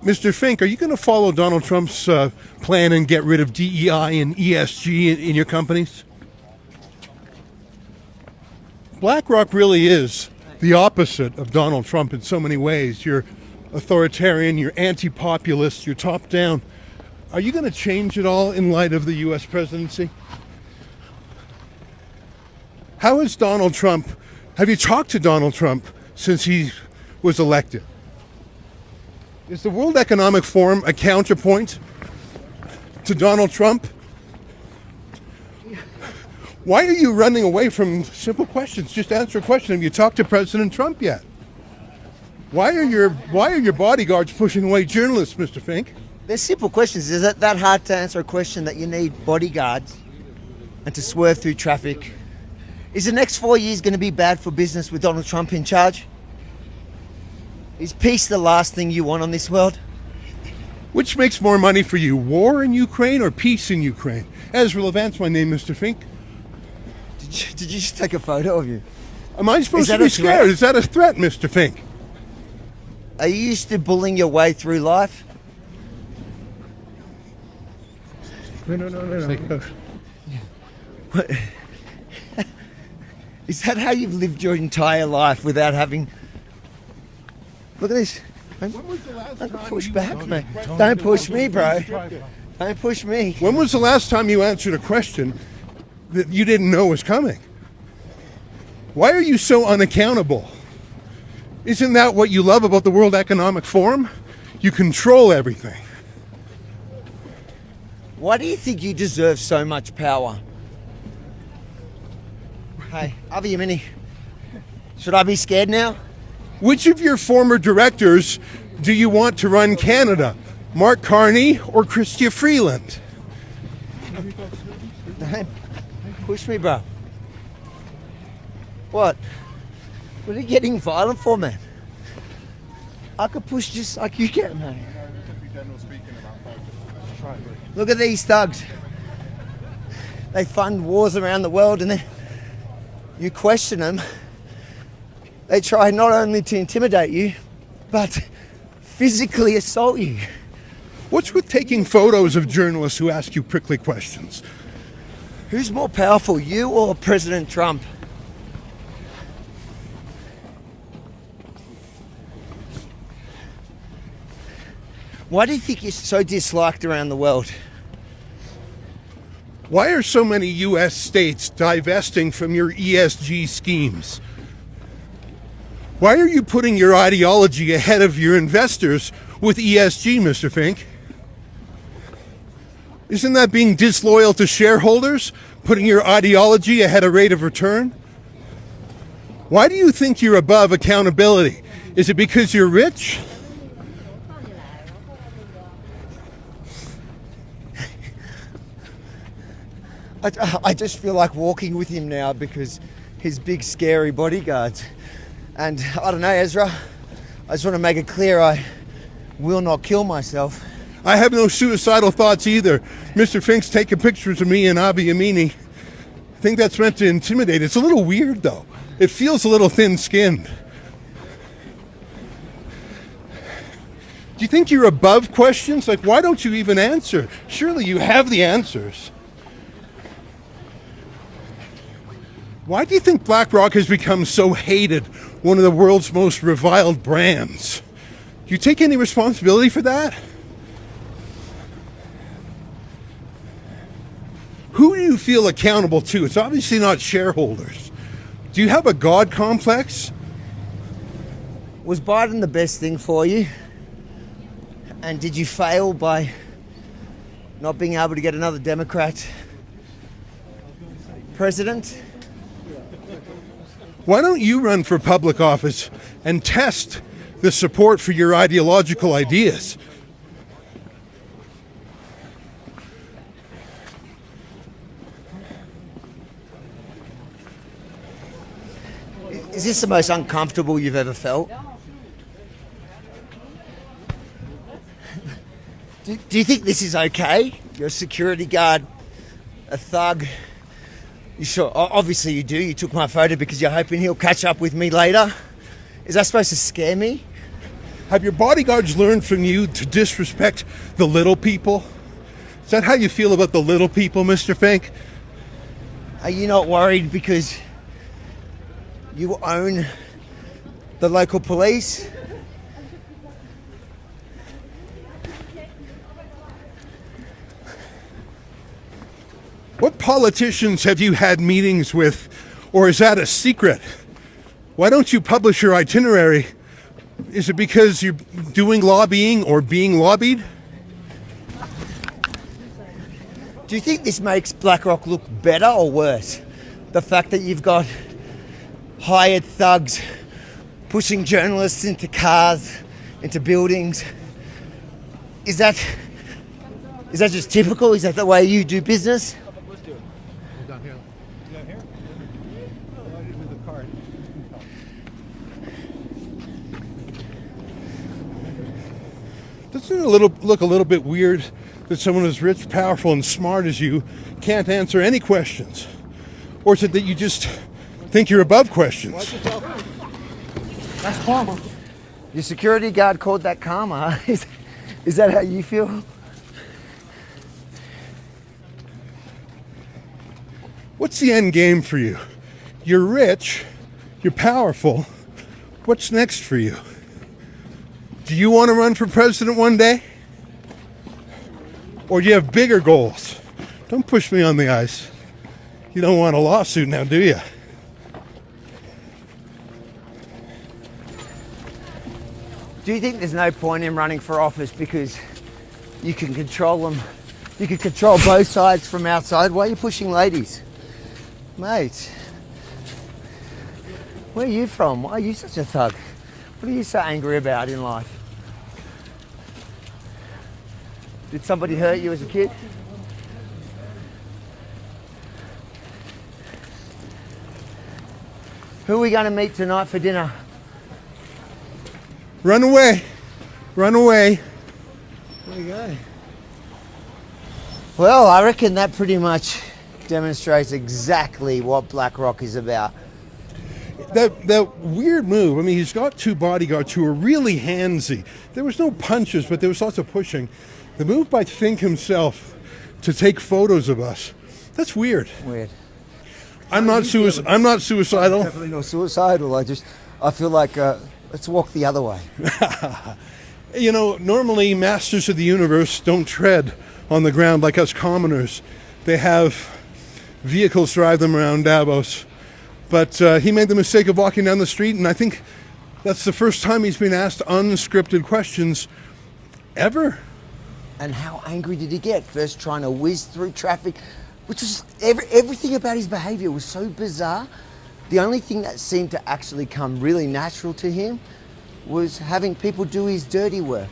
Mr. Fink, are you going to follow Donald Trump's plan and get rid of DEI and ESG in your companies? BlackRock really is the opposite of Donald Trump in so many ways. You're authoritarian, you're anti-populist, you're top-down. Are you going to change it all in light of the U.S. presidency? How is Donald Trump, have you talked to Donald Trump since he was elected? Is the World Economic Forum a counterpoint to Donald Trump? Why are you running away from simple questions? Just answer a question. Have you talked to President Trump yet? Why are your bodyguards pushing away journalists, Mr. Fink? They're simple questions. Is it that hard to answer a question that you need bodyguards and to swerve through traffic? Is the next 4 years going to be bad for business with Donald Trump in charge? Is peace the last thing you want on this world? Which makes more money for you, war in Ukraine or peace in Ukraine? Ezra Levant's my name, Mr. Fink. Did you just take a photo of you? Am I supposed to be scared? Is that a threat, Mr. Fink? Are you used to bullying your way through life? No. Is that how you've lived your entire life without having... Look at this. Don't push back, mate. Don't push me, bro. Don't push me. When was the last time you answered a question that you didn't know was coming? Why are you so unaccountable? Isn't that what you love about the World Economic Forum? You control everything. Why do you think you deserve so much power? Hey, Avi Yemini, should I be scared now? Which of your former directors do you want to run Canada? Mark Carney or Chrystia Freeland? Don't push me, bro. What? What are you getting violent for, man? I could push just like you can, man. Look at these thugs. They fund wars around the world and then you question them. They try not only to intimidate you, but physically assault you. What's with taking photos of journalists who ask you prickly questions? Who's more powerful, you or President Trump? Why do you think you're so disliked around the world? Why are so many U.S. states divesting from your ESG schemes? Why are you putting your ideology ahead of your investors with ESG, Mr. Fink? Isn't that being disloyal to shareholders, putting your ideology ahead of rate of return? Why do you think you're above accountability? Is it because you're rich? I just feel like walking with him now because his big scary bodyguards. And I don't know, Ezra, I just want to make it clear I will not kill myself. I have no suicidal thoughts either. Mr. Fink's taking pictures of me and Avi Yemini. I think that's meant to intimidate. It's a little weird though. It feels a little thin-skinned. Do you think you're above questions? Like, why don't you even answer? Surely you have the answers. Why do you think BlackRock has become so hated, one of the world's most reviled brands? Do you take any responsibility for that? Who do you feel accountable to? It's obviously not shareholders. Do you have a God complex? Was Biden the best thing for you? And did you fail by not being able to get another Democrat president? Why don't you run for public office and test the support for your ideological ideas? Is this the most uncomfortable you've ever felt? Do you think this is okay? You're a security guard, a thug. You sure? Obviously you do. You took my photo because you're hoping he'll catch up with me later. Is that supposed to scare me? Have your bodyguards learned from you to disrespect the little people? Is that how you feel about the little people, Mr. Fink? Are you not worried because you own the local police? What politicians have you had meetings with, or is that a secret? Why don't you publish your itinerary? Is it because you're doing lobbying or being lobbied? Do you think this makes BlackRock look better or worse? The fact that you've got hired thugs pushing journalists into cars, into buildings. Is that just typical? Is that the way you do business? Down here. Down here? Oh, I did with the card. Doesn't it look a little bit weird that someone as rich, powerful, and smart as you can't answer any questions? Or is it that you just think you're above questions? That's karma. Your security guard called that karma. Is that how you feel? What's the end game for you? You're rich, you're powerful. What's next for you? Do you want to run for president one day? Or do you have bigger goals? Don't push me on the ice. You don't want a lawsuit now, do you? Do you think there's no point in running for office because you can control them? You can control both sides from outside. Why are you pushing ladies? Mate, where are you from? Why are you such a thug? What are you so angry about in life? Did somebody hurt you as a kid? Who are we going to meet tonight for dinner? Run away. Run away. Where you go? Well, I reckon that pretty much demonstrates exactly what BlackRock is about. That weird move. I mean, he's got two bodyguards who are really handsy. There was no punches, but there was lots of pushing. The move by Fink himself to take photos of us, that's weird. Weird. I'm not suicidal. Definitely not suicidal. I feel like let's walk the other way. You know, normally masters of the universe don't tread on the ground like us commoners. They have vehicles drive them around Davos. But he made the mistake of walking down the street, and I think that's the first time he's been asked unscripted questions ever. And how angry did he get? First trying to whiz through traffic, which was everything about his behavior was so bizarre. The only thing that seemed to actually come really natural to him was having people do his dirty work.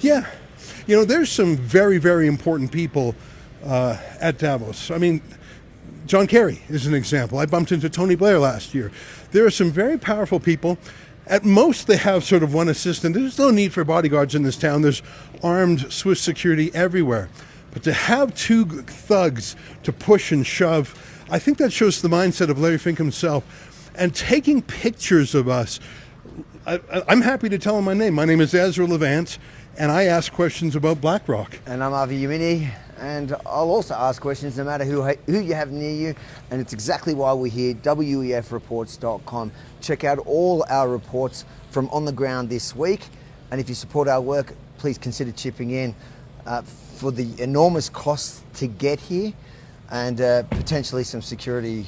Yeah. You know, there's some very, very important people at Davos. I mean, John Kerry is an example. I bumped into Tony Blair last year. There are some very powerful people. At most, they have sort of one assistant. There's no need for bodyguards in this town. There's armed Swiss security everywhere. But to have two thugs to push and shove, I think that shows the mindset of Larry Fink himself. And taking pictures of us, I'm happy to tell him my name. My name is Ezra Levant, and I ask questions about BlackRock. And I'm Avi Yamini, and I'll also ask questions no matter who you have near you. And it's exactly why we're here, wefreports.com. Check out all our reports from on the ground this week. And if you support our work, please consider chipping in for the enormous costs to get here and potentially some security.